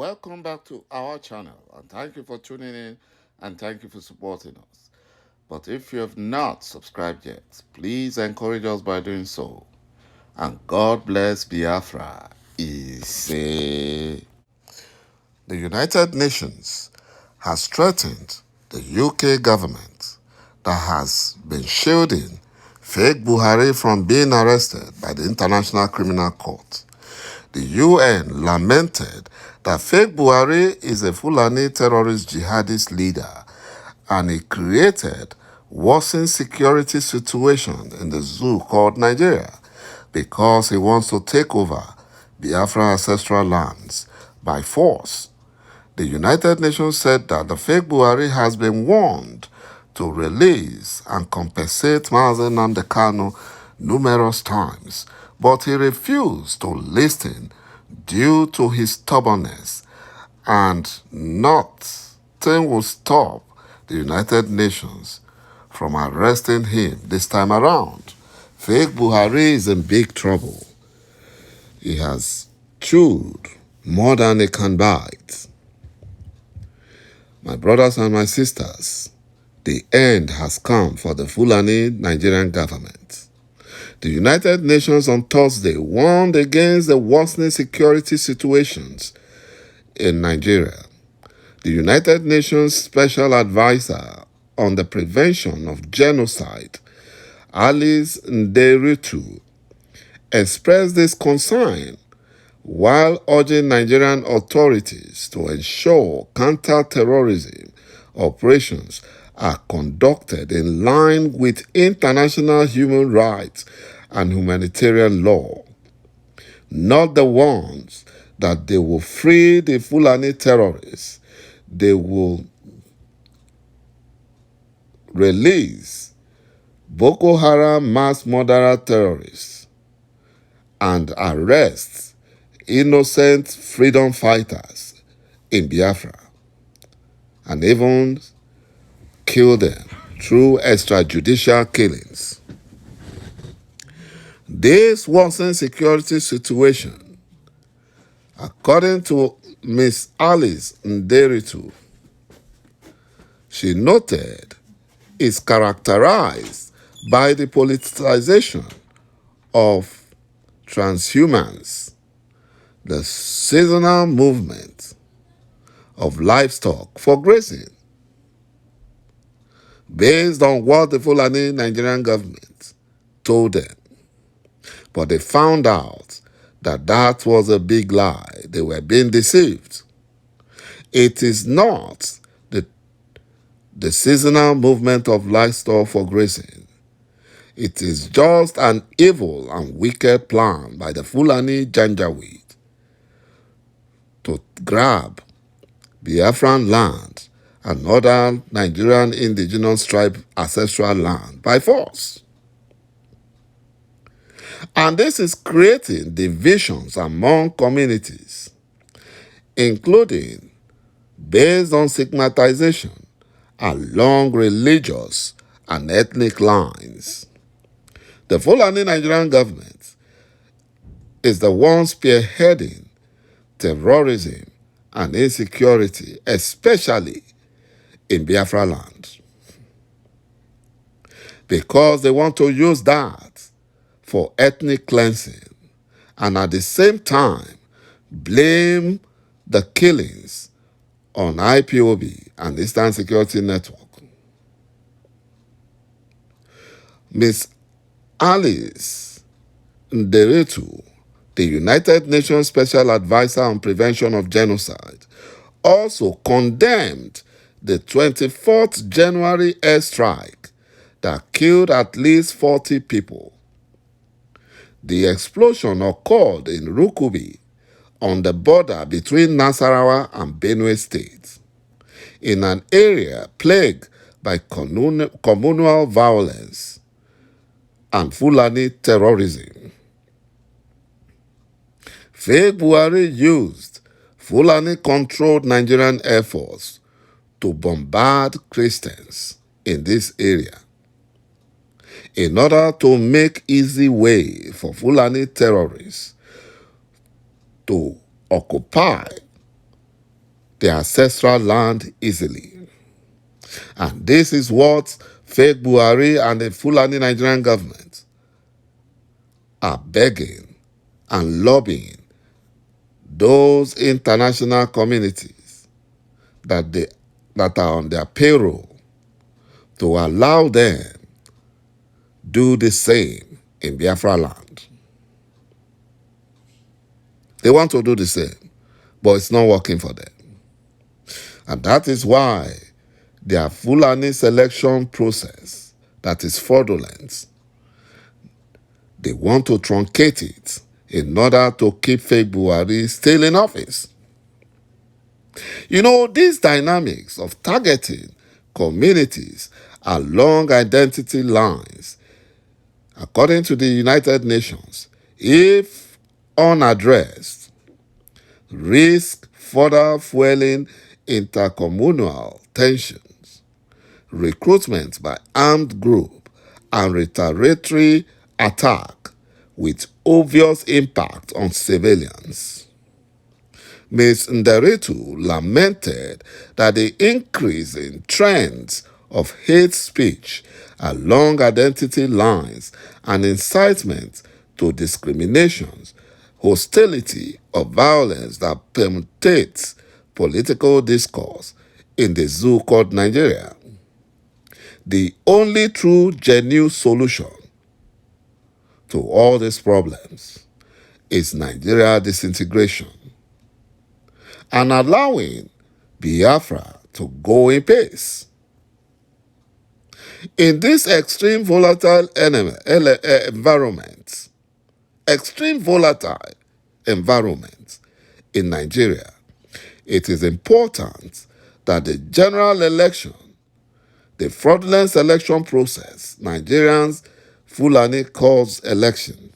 welcome back to our channel and thank you for tuning in and thank you for supporting us. But if you have not subscribed yet, please encourage us by doing so. And God bless Biafra. Ise. The United Nations has threatened the UK government that has been shielding fake Buhari from being arrested by the International Criminal Court. The UN lamented that fake Buhari is a Fulani terrorist jihadist leader and he created worsening security situation in the zoo called Nigeria because he wants to take over Biafran ancestral lands by force. The United Nations said that the fake Buhari has been warned to release and compensate Mazen Nnamdi Kanu numerous times, but he refused to listen due to his stubbornness, and nothing will stop the United Nations from arresting him this time around. Fake Buhari is in big trouble. He has chewed more than he can bite. My brothers and my sisters, the end has come for the Fulani Nigerian government. The United Nations on Thursday warned against the worsening security situations in Nigeria. The United Nations Special Advisor on the Prevention of Genocide, Alice Nderitu, expressed this concern while urging Nigerian authorities to ensure counter-terrorism operations are conducted in line with international human rights and humanitarian law, not the ones that they will free the Fulani terrorists, they will release Boko Haram mass murderer terrorists and arrest innocent freedom fighters in Biafra and even kill them through extrajudicial killings. This worsening security situation, according to Ms. Alice Nderitu, she noted, is characterized by the politicization of transhumance, the seasonal movement of livestock for grazing, based on what the Fulani Nigerian government told them. But they found out that that was a big lie. They were being deceived. It is not the seasonal movement of livestock for grazing. It is just an evil and wicked plan by the Fulani Janjaweed to grab Biafran land and other Nigerian indigenous tribe ancestral land by force. And this is creating divisions among communities, including based on stigmatization along religious and ethnic lines. The Fulani Nigerian government is the one spearheading terrorism and insecurity, especially in Biafra land, because they want to use that for ethnic cleansing and at the same time blame the killings on IPOB and Eastern Security Network. Ms. Alice Nderitu, the United Nations Special Advisor on Prevention of Genocide, also condemned the 24th January airstrike that killed at least 40 people. The explosion occurred in Rukubi on the border between Nasarawa and Benue states, in an area plagued by communal violence and Fulani terrorism. Fake Buhari used Fulani-controlled Nigerian Air Force to bombard Christians in this area in order to make easy way for Fulani terrorists to occupy their ancestral land easily. And this is what fake Buhari and the Fulani Nigerian government are begging and lobbying those international communities that are on their payroll to allow them do the same in Biafra land. They want to do the same, but it's not working for them. And that is why their Fulani selection process that is fraudulent, they want to truncate it in order to keep fake Buhari still in office. You know, these dynamics of targeting communities along identity lines, according to the United Nations, if unaddressed, risk further fueling intercommunal tensions, recruitment by armed group, and retaliatory attack with obvious impact on civilians. Ms. Nderitu lamented that the increase in trends of hate speech along identity lines and incitement to discriminations, hostility, or violence that permeates political discourse in the zoo called Nigeria. The only true, genuine solution to all these problems is Nigeria disintegration and allowing Biafra to go in peace. In this extreme volatile environment, in Nigeria, it is important that the general election, the fraudulent selection process, Nigerians Fulani calls election,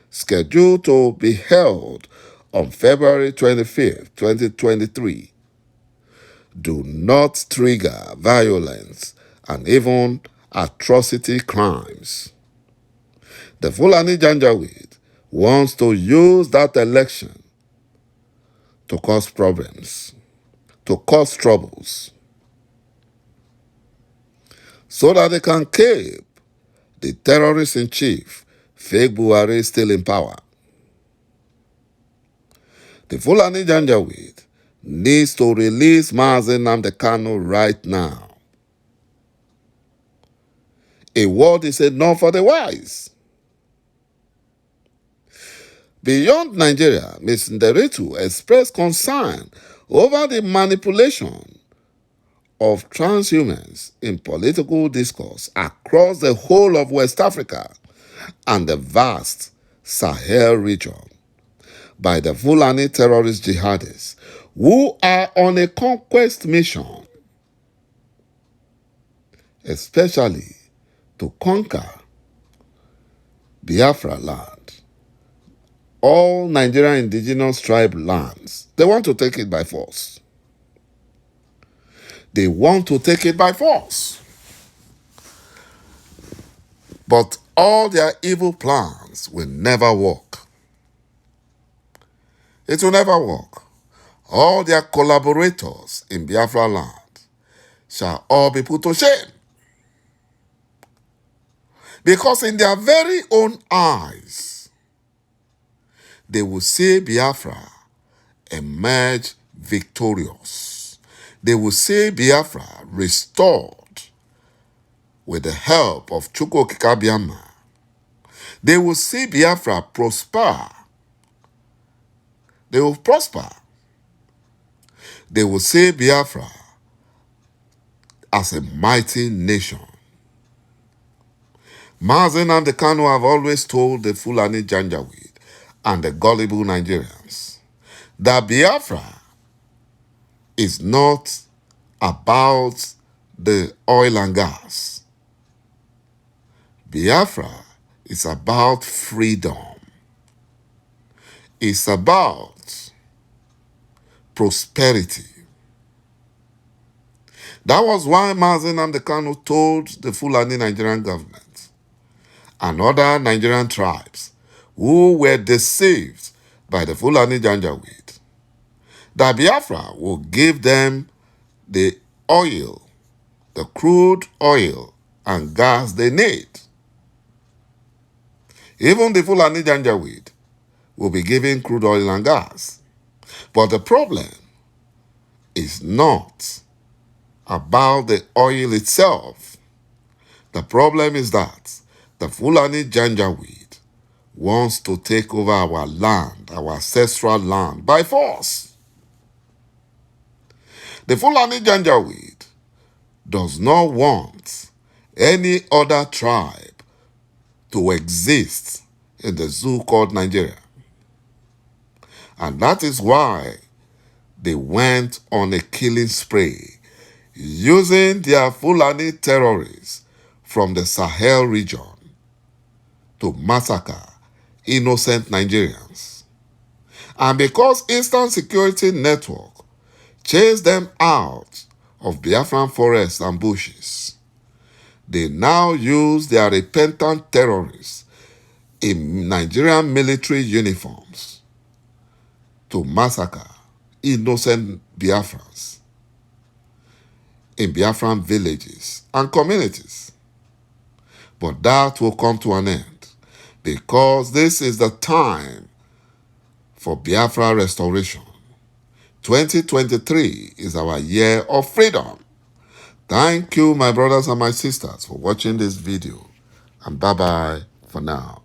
scheduled to be held on February 25th, 2023, do not trigger violence and even atrocity crimes. The Fulani Janjaweed wants to use that election to cause problems, to cause troubles, so that they can keep the terrorist-in-chief, fake Buhari, still in power. The Fulani Janjaweed needs to release Mazi Nnamdi Kanu right now. A word is enough for the wise. Beyond Nigeria, Ms. Nderitu expressed concern over the manipulation of transhumans in political discourse across the whole of West Africa and the vast Sahel region by the Fulani terrorist jihadists who are on a conquest mission, especially to conquer Biafra land, all Nigerian indigenous tribe lands. They want to take it by force. They want to take it by force. But all their evil plans will never work. It will never work. All their collaborators in Biafra land shall all be put to shame. Because in their very own eyes, they will see Biafra emerge victorious. They will see Biafra restored with the help of Chukwu Okike Abiama. They will see Biafra prosper. They will prosper. They will see Biafra as a mighty nation. Mazi Nnamdi Kanu have always told the Fulani Janjaweed and the gullible Nigerians that Biafra is not about the oil and gas. Biafra is about freedom. It's about prosperity. That was why Mazi Nnamdi Kanu told the Fulani Nigerian government and other Nigerian tribes who were deceived by the Fulani Janjaweed that Biafra will give them the oil, the crude oil and gas they need. Even the Fulani Janjaweed will be given crude oil and gas. But the problem is not about the oil itself. The problem is that the Fulani Janjaweed wants to take over our land, our ancestral land, by force. The Fulani Janjaweed does not want any other tribe to exist in the zoo called Nigeria. And that is why they went on a killing spree, using their Fulani terrorists from the Sahel region to massacre innocent Nigerians. And because Eastern Security Network chased them out of Biafran forests and bushes, they now use their repentant terrorists in Nigerian military uniforms to massacre innocent Biafrans in Biafran villages and communities. But that will come to an end, because this is the time for Biafra restoration. 2023 is our year of freedom. Thank you, my brothers and my sisters, for watching this video, and bye-bye for now.